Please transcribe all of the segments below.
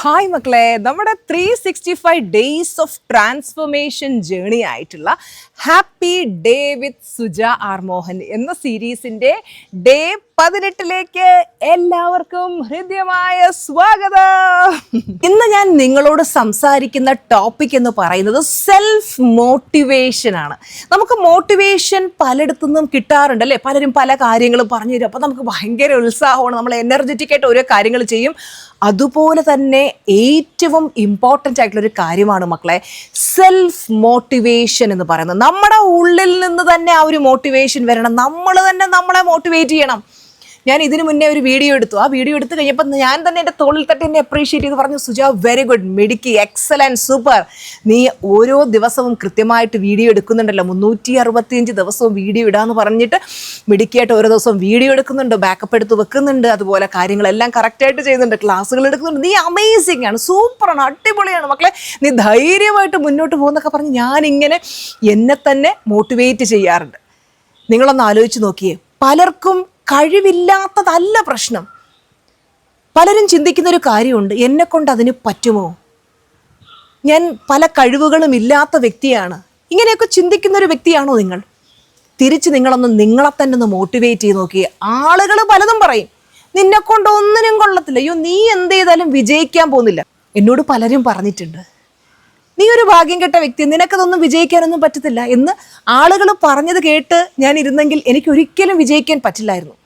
Hi മക്കളെ, നമ്മുടെ 365 days of transformation journey ആയിട്ടുള്ള happy day with Suja R Mohan എന്ന സീരീസിന്റെ ഡേ 18ലേക്ക് എല്ലാവർക്കും ഹൃദ്യമായ സ്വാഗതം. ഇന്ന് ഞാൻ നിങ്ങളോട് സംസാരിക്കുന്ന ടോപ്പിക് എന്ന് പറയുന്നത് സെൽഫ് മോട്ടിവേഷൻ ആണ്. നമുക്ക് മോട്ടിവേഷൻ പലയിടത്തുനിന്നും കിട്ടാറുണ്ട് അല്ലേ? പലരും പല കാര്യങ്ങളും പറഞ്ഞു തരും. അപ്പോൾ നമുക്ക് ഭയങ്കര ഉത്സാഹമാണ്, നമ്മൾ എനർജറ്റിക് ആയിട്ട് ഓരോ കാര്യങ്ങൾ ചെയ്യും. അതുപോലെ തന്നെ ഏറ്റവും ഇമ്പോർട്ടൻ്റ് ആയിട്ടുള്ളൊരു കാര്യമാണ് മക്കളെ സെൽഫ് മോട്ടിവേഷൻ എന്ന് പറയുന്നത്. നമ്മുടെ ഉള്ളിൽ നിന്ന് തന്നെ ആ ഒരു മോട്ടിവേഷൻ വരണം. നമ്മൾ തന്നെ നമ്മളെ മോട്ടിവേറ്റ് ചെയ്യണം. ഞാൻ ഇതിനു മുന്നേ ഒരു വീഡിയോ എടുത്തു. ആ വീഡിയോ എടുത്തു കഴിഞ്ഞപ്പോൾ ഞാൻ തന്നെ എൻ്റെ തോളിൽ തട്ടി എന്നെ അപ്രീഷിയേറ്റ് ചെയ്ത് പറഞ്ഞു, സുജ വെരി ഗുഡ്, മിടുക്കി, എക്സലൻറ്റ്, സൂപ്പർ, നീ ഓരോ ദിവസവും കൃത്യമായിട്ട് വീഡിയോ എടുക്കുന്നുണ്ടല്ലോ, 365 ദിവസവും വീഡിയോ ഇടാന്ന് പറഞ്ഞിട്ട് മിടുക്കിയായിട്ട് ഓരോ ദിവസവും വീഡിയോ എടുക്കുന്നുണ്ട്, ബാക്കപ്പ് എടുത്ത് വെക്കുന്നുണ്ട്, അതുപോലെ കാര്യങ്ങളെല്ലാം കറക്റ്റായിട്ട് ചെയ്യുന്നുണ്ട്, ക്ലാസ്സുകൾ എടുക്കുന്നുണ്ട്, നീ അമേസിംഗ് ആണ്, സൂപ്പറാണ്, അടിപൊളിയാണ് മക്കളെ, നീ ധൈര്യമായിട്ട് മുന്നോട്ട് പോകുന്നൊക്കെ പറഞ്ഞ് ഞാനിങ്ങനെ എന്നെ തന്നെ മോട്ടിവേറ്റ് ചെയ്യാറുണ്ട്. നിങ്ങളൊന്ന് ആലോചിച്ച് നോക്കിയേ, പലർക്കും കഴിവില്ലാത്തതല്ല പ്രശ്നം. പലരും ചിന്തിക്കുന്നൊരു കാര്യമുണ്ട്, എന്നെക്കൊണ്ട് അതിന് പറ്റുമോ, ഞാൻ പല കഴിവുകളും ഇല്ലാത്ത വ്യക്തിയാണ്, ഇങ്ങനെയൊക്കെ ചിന്തിക്കുന്നൊരു വ്യക്തിയാണോ നിങ്ങൾ? തിരിച്ച് നിങ്ങളൊന്ന് നിങ്ങളെ തന്നെ ഒന്ന് മോട്ടിവേറ്റ് ചെയ്ത് നോക്കിയേ. ആളുകൾ പലതും പറയും, നിന്നെക്കൊണ്ട് ഒന്നിനും കൊള്ളത്തില്ല, അയ്യോ നീ എന്ത് ചെയ്താലും വിജയിക്കാൻ പോകുന്നില്ല. എന്നോട് പലരും പറഞ്ഞിട്ടുണ്ട്, നീ ഒരു ഭാഗ്യം കെട്ട വ്യക്തി, നിനക്കതൊന്നും വിജയിക്കാനൊന്നും പറ്റത്തില്ല എന്ന് ആളുകൾ പറഞ്ഞത് കേട്ട് ഞാൻ ഇരുന്നെങ്കിൽ എനിക്ക് ഒരിക്കലും വിജയിക്കാൻ പറ്റില്ലായിരുന്നു.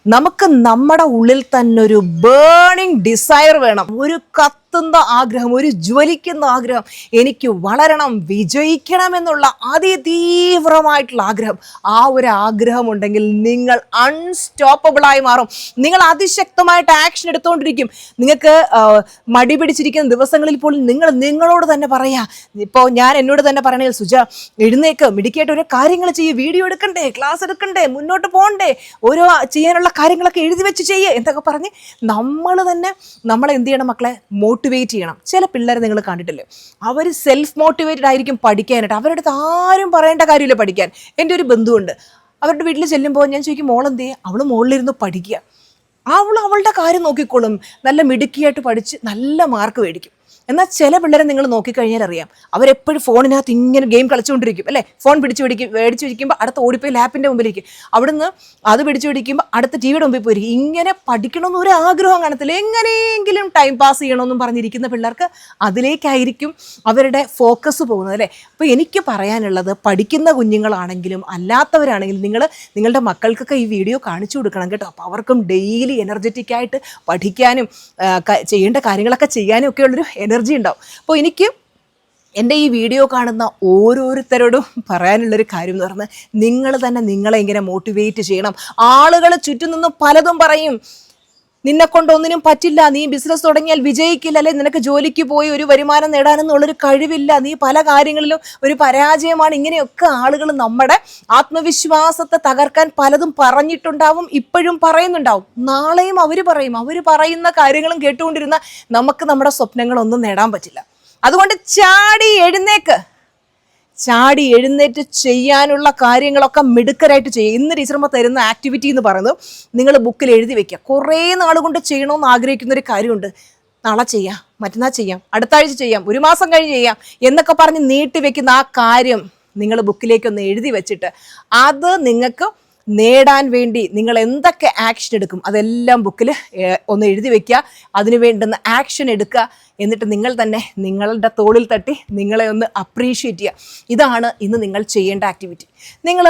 നമുക്ക് നമ്മുടെ ഉള്ളിൽ തന്നെ ഒരു ബേണിംഗ് ഡിസയർ വേണം, ഒരു കത്തുന്ന ആഗ്രഹം, ഒരു ജ്വലിക്കുന്ന ആഗ്രഹം, എനിക്ക് വളരണം, വിജയിക്കണം എന്നുള്ള അതിതീവ്രമായിട്ടുള്ള ആഗ്രഹം. ആ ഒരു ആഗ്രഹം ഉണ്ടെങ്കിൽ നിങ്ങൾ അൺസ്റ്റോപ്പബിളായി മാറും. നിങ്ങൾ അതിശക്തമായിട്ട് ആക്ഷൻ എടുത്തുകൊണ്ടിരിക്കും. നിങ്ങൾക്ക് മടി പിടിച്ചിരിക്കുന്ന ദിവസങ്ങളിൽ പോലും നിങ്ങൾ നിങ്ങളോട് തന്നെ പറയാ. ഇപ്പോൾ ഞാൻ എന്നോട് തന്നെ പറയണേ, സുജ എഴുന്നേക്ക്, മിടുക്കിയായിട്ട് ഓരോ കാര്യങ്ങൾ ചെയ്യ്, വീഡിയോ എടുക്കണ്ടേ, ക്ലാസ് എടുക്കണ്ടേ, മുന്നോട്ട് പോകണ്ടേ, ഓരോ ചെയ്യാനുള്ള കാര്യങ്ങളൊക്കെ എഴുതി വെച്ച് ചെയ്യേ എന്നൊക്കെ പറഞ്ഞ് നമ്മൾ തന്നെ നമ്മളെ എന്ത് ചെയ്യണം മക്കളെ, മോട്ടിവേറ്റ് ചെയ്യണം. ചില പിള്ളേരെ നിങ്ങൾ കണ്ടിട്ടില്ലേ, അവർ സെൽഫ് മോട്ടിവേറ്റഡ് ആയിരിക്കും പഠിക്കാനായിട്ട്. അവരുടെ അടുത്ത് ആരും പറയേണ്ട കാര്യമില്ല പഠിക്കാൻ. എൻ്റെ ഒരു ബന്ധുവുണ്ട്, അവരുടെ വീട്ടിൽ ചെല്ലുമ്പോൾ ഞാൻ ചോദിക്കും, മോളെന്തേ? അവൾ മുകളിലിരുന്ന് പഠിക്കുക, അവളുടെ കാര്യം നോക്കിക്കോളും, നല്ല മിടുക്കിയായിട്ട് പഠിച്ച് നല്ല മാർക്ക് മേടിക്കും. എന്നാൽ ചില പിള്ളേരെ നിങ്ങൾ നോക്കിക്കഴിഞ്ഞാൽ അറിയാം, അവരെപ്പോഴും ഫോണിനകത്ത് ഇങ്ങനെ ഗെയിം കളിച്ചുകൊണ്ടിരിക്കും മേടിച്ചു പിടിക്കുമ്പോൾ അടുത്ത ഓടിപ്പോയി ലാപ്പിൻ്റെ മുമ്പിലിരിക്കും, അവിടുന്ന് അത് പിടിച്ചു പിടിക്കുമ്പോൾ അടുത്ത ടിവിയുടെ മുമ്പിൽ പോയിരിക്കും. ഇങ്ങനെ പഠിക്കണമെന്ന് ഒരു ആഗ്രഹം കാണത്തില്ല, എങ്ങനെയെങ്കിലും ടൈം പാസ് ചെയ്യണമെന്നും പറഞ്ഞിരിക്കുന്ന പിള്ളേർക്ക് അതിലേക്കായിരിക്കും അവരുടെ ഫോക്കസ് പോകുന്നത് അല്ലേ. അപ്പോൾ എനിക്ക് പറയാനുള്ളത്, പഠിക്കുന്ന കുഞ്ഞുങ്ങളാണെങ്കിലും അല്ലാത്തവരാണെങ്കിലും നിങ്ങൾ നിങ്ങളുടെ മക്കൾക്കൊക്കെ ഈ വീഡിയോ കാണിച്ചു കൊടുക്കണം കേട്ടോ. അപ്പോൾ അവർക്കും ഡെയിലി എനർജറ്റിക് ആയിട്ട് പഠിക്കാനും ചെയ്യേണ്ട കാര്യങ്ങളൊക്കെ ചെയ്യാനും ഒക്കെ ഉള്ളൊരു എനർജി ഉണ്ടാവും. അപ്പോൾ എനിക്ക് എൻ്റെ ഈ വീഡിയോ കാണുന്ന ഓരോരുത്തരോടും പറയാനുള്ളൊരു കാര്യം എന്ന് പറഞ്ഞാൽ, നിങ്ങൾ തന്നെ നിങ്ങളെ ഇങ്ങനെ മോട്ടിവേറ്റ് ചെയ്യണം. ആളുകൾ ചുറ്റും നിന്ന് പലതും പറയും, നിന്നെക്കൊണ്ട് ഒന്നിനും പറ്റില്ല, നീ ബിസിനസ് തുടങ്ങിയാൽ വിജയിക്കില്ല, അല്ലെ നിനക്ക് ജോലിക്ക് പോയി ഒരു വരുമാനം നേടാനെന്നുള്ളൊരു കഴിവില്ല, നീ പല കാര്യങ്ങളിലും ഒരു പരാജയമാണ്. ഇങ്ങനെയൊക്കെ ആളുകൾ നമ്മുടെ ആത്മവിശ്വാസത്തെ തകർക്കാൻ പലതും പറഞ്ഞിട്ടുണ്ടാവും, ഇപ്പോഴും പറയുന്നുണ്ടാവും, നാളെയും അവർ പറയും. അവർ പറയുന്ന കാര്യങ്ങളും കേട്ടുകൊണ്ടിരുന്ന നമുക്ക് നമ്മുടെ സ്വപ്നങ്ങളൊന്നും നേടാൻ പറ്റില്ല. അതുകൊണ്ട് ചാടി എഴുന്നേറ്റ് ചെയ്യാനുള്ള കാര്യങ്ങളൊക്കെ മിടുക്കരായിട്ട് ചെയ്യുക. ഇന്ന് ടീച്ചർമാർ തരുന്ന ആക്ടിവിറ്റി എന്ന് പറയുന്നത് നിങ്ങൾ ബുക്കിൽ എഴുതി വെക്കുക. കുറേ നാൾ കൊണ്ട് ചെയ്യണമെന്ന് ആഗ്രഹിക്കുന്നൊരു കാര്യമുണ്ട്, നാളെ ചെയ്യാം, മറ്റന്നാൾ ചെയ്യാം, അടുത്ത ആഴ്ച ചെയ്യാം, ഒരു മാസം കഴിഞ്ഞ് ചെയ്യാം എന്നൊക്കെ പറഞ്ഞ് നീട്ടി വെക്കുന്ന ആ കാര്യം നിങ്ങൾ ബുക്കിലേക്കൊന്ന് എഴുതി വെച്ചിട്ട് അത് നിങ്ങൾക്ക് നേടാൻ വേണ്ടി നിങ്ങൾ എന്തൊക്കെ ആക്ഷൻ എടുക്കും അതെല്ലാം ബുക്കിൽ ഒന്ന് എഴുതി വെക്കുക. അതിന് വേണ്ടുന്ന ആക്ഷൻ എടുക്കുക. എന്നിട്ട് നിങ്ങൾ തന്നെ നിങ്ങളുടെ തോളിൽ തട്ടി നിങ്ങളെ ഒന്ന് അപ്രീഷിയേറ്റ് ചെയ്യുക. ഇതാണ് ഇന്ന് നിങ്ങൾ ചെയ്യേണ്ട ആക്ടിവിറ്റി. നിങ്ങൾ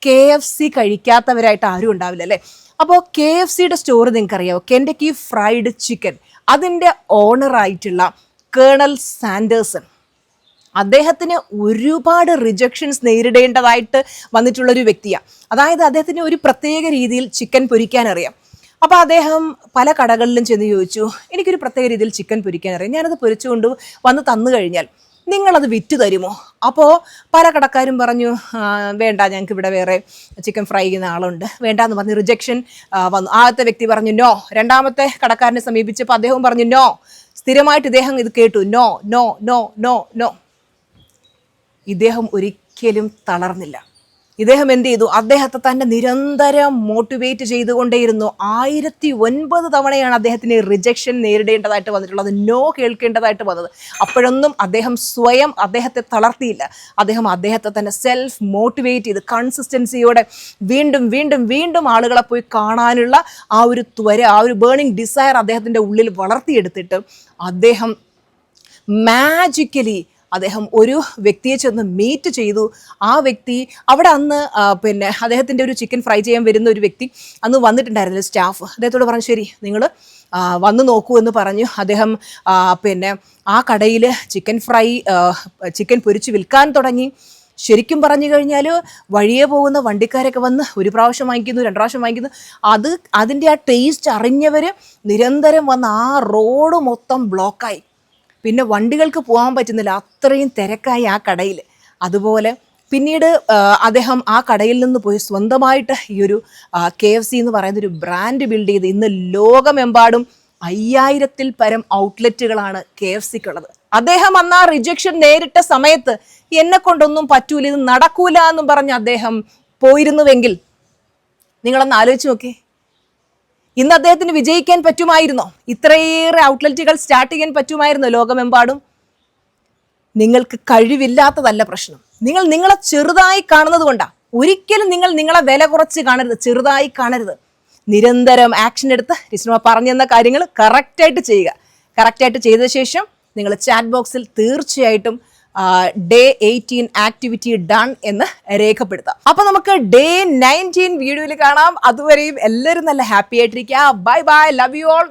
KFC കഴിക്കാത്തവരായിട്ട് ആരും ഉണ്ടാവില്ല അല്ലേ? അപ്പോൾ KFCയുടെ സ്റ്റോറി നിങ്ങൾക്കറിയാമോ? കെൻഡക്കി ഫ്രൈഡ് ചിക്കൻ, അതിൻ്റെ ഓണറായിട്ടുള്ള കേണൽ സാൻഡേഴ്സൺ, അദ്ദേഹത്തിന് ഒരുപാട് റിജക്ഷൻസ് നേരിടേണ്ടതായിട്ട് വന്നിട്ടുള്ളൊരു വ്യക്തിയാണ്. അതായത് അദ്ദേഹത്തിന് ഒരു പ്രത്യേക രീതിയിൽ ചിക്കൻ പൊരിക്കാൻ അറിയാം. അപ്പോൾ അദ്ദേഹം പല കടകളിലും ചെന്ന് ചോദിച്ചു, എനിക്കൊരു പ്രത്യേക രീതിയിൽ ചിക്കൻ പൊരിക്കാൻ അറിയാം, ഞാനത് പൊരിച്ചുകൊണ്ട് വന്ന് തന്നു കഴിഞ്ഞാൽ നിങ്ങളത് വിറ്റ് തരുമോ? അപ്പോൾ പല കടക്കാരും പറഞ്ഞു, വേണ്ട, ഞങ്ങൾക്ക് ഇവിടെ വേറെ ചിക്കൻ ഫ്രൈ ചെയ്യുന്ന ആളുണ്ട്, വേണ്ടാന്ന് പറഞ്ഞ് റിജക്ഷൻ വന്നു. ആദ്യത്തെ വ്യക്തി പറഞ്ഞു നോ. രണ്ടാമത്തെ കടക്കാരനെ സമീപിച്ചപ്പോൾ അദ്ദേഹവും പറഞ്ഞു നോ. സ്ഥിരമായിട്ട് ഇദ്ദേഹം ഇത് കേട്ടു, no no no no no. ഇദ്ദേഹം ഒരിക്കലും തളർന്നില്ല. ഇദ്ദേഹം എന്ത് ചെയ്തു? അദ്ദേഹത്തെ തന്നെ നിരന്തരം മോട്ടിവേറ്റ് ചെയ്തുകൊണ്ടേയിരുന്നു. 1009 തവണയാണ് അദ്ദേഹത്തിന് റിജക്ഷൻ നേരിടേണ്ടതായിട്ട് വന്നിട്ടുള്ളത്, നോ കേൾക്കേണ്ടതായിട്ട് വന്നത്. അപ്പോഴൊന്നും അദ്ദേഹം സ്വയം അദ്ദേഹത്തെ തളർത്തിയില്ല. അദ്ദേഹത്തെ തന്നെ സെൽഫ് മോട്ടിവേറ്റ് ചെയ്ത് കൺസിസ്റ്റൻസിയോടെ വീണ്ടും വീണ്ടും വീണ്ടും ആളുകളെ പോയി കാണാനുള്ള ആ ഒരു ത്വര, ആ ഒരു ബേണിംഗ് ഡിസയർ അദ്ദേഹത്തിൻ്റെ ഉള്ളിൽ വളർത്തിയെടുത്തിട്ട് അദ്ദേഹം മാജിക്കലി ഒരു വ്യക്തിയെ ചെന്ന് മീറ്റ് ചെയ്തു. ആ വ്യക്തി അവിടെ അന്ന് അദ്ദേഹത്തിൻ്റെ ഒരു ചിക്കൻ ഫ്രൈ ചെയ്യാൻ വരുന്ന ഒരു വ്യക്തി അന്ന് വന്നിട്ടുണ്ടായിരുന്നു, സ്റ്റാഫ്. അദ്ദേഹത്തോട് പറഞ്ഞു, ശരി നിങ്ങൾ വന്ന് നോക്കൂ എന്ന് പറഞ്ഞു. അദ്ദേഹം ആ കടയിൽ ചിക്കൻ പൊരിച്ച് വിൽക്കാൻ തുടങ്ങി. ശരിക്കും പറഞ്ഞു കഴിഞ്ഞാൽ വഴിയെ പോകുന്ന വണ്ടിക്കാരൊക്കെ വന്ന് ഒരു പ്രാവശ്യം വാങ്ങിക്കുന്നു, 2 പ്രാവശ്യം വാങ്ങിക്കുന്നു. അതിൻ്റെ ആ ടേസ്റ്റ് അറിഞ്ഞവർ നിരന്തരം വന്ന് ആ റോഡ് മൊത്തം ബ്ലോക്കായി. പിന്നെ വണ്ടികൾക്ക് പോകാൻ പറ്റുന്നില്ല, അത്രയും തിരക്കായി ആ കടയിൽ. അതുപോലെ പിന്നീട് അദ്ദേഹം ആ കടയിൽ നിന്ന് പോയി സ്വന്തമായിട്ട് ഈ ഒരു KFC എന്ന് പറയുന്നൊരു ബ്രാൻഡ് ബിൽഡ് ചെയ്ത് ഇന്ന് ലോകമെമ്പാടും 5000-ൽ പരം ഔട്ട്ലെറ്റുകളാണ് KFCക്കുള്ളത്. അദ്ദേഹം അന്ന് ആ റിജക്ഷൻ നേരിട്ട സമയത്ത് എന്നെ കൊണ്ടൊന്നും പറ്റൂല, ഇത് നടക്കൂല എന്നും പറഞ്ഞ് അദ്ദേഹം പോയിരുന്നുവെങ്കിൽ നിങ്ങളൊന്ന് ആലോചിച്ച് നോക്കേ, ഇന്ന് അദ്ദേഹത്തിന് വിജയിക്കാൻ പറ്റുമായിരുന്നോ? ഇത്രയേറെ ഔട്ട്ലെറ്റുകൾ സ്റ്റാർട്ട് ചെയ്യാൻ പറ്റുമായിരുന്നോ ലോകമെമ്പാടും? നിങ്ങൾക്ക് കഴിവില്ലാത്തതല്ല പ്രശ്നം, നിങ്ങളെ ചെറുതായി കാണുന്നത് കൊണ്ടാണ്. ഒരിക്കലും നിങ്ങളെ വില കുറച്ച് കാണരുത്, ചെറുതായി കാണരുത്. നിരന്തരം ആക്ഷൻ എടുത്ത് രിസ്മ പറഞ്ഞു തന്ന കാര്യങ്ങൾ കറക്റ്റായിട്ട് ചെയ്യുക. കറക്റ്റായിട്ട് ചെയ്ത ശേഷം നിങ്ങൾ ചാറ്റ് ബോക്സിൽ തീർച്ചയായിട്ടും ഡേ 18 ആക്ടിവിറ്റി ഡൺ എന്ന് രേഖപ്പെടുത്താം. അപ്പൊ നമുക്ക് ഡേ 19 വീഡിയോയിൽ കാണാം. അതുവരെയും എല്ലാവരും നല്ല ഹാപ്പി ആയിട്ടിരിക്കുക. Bye bye, love you all.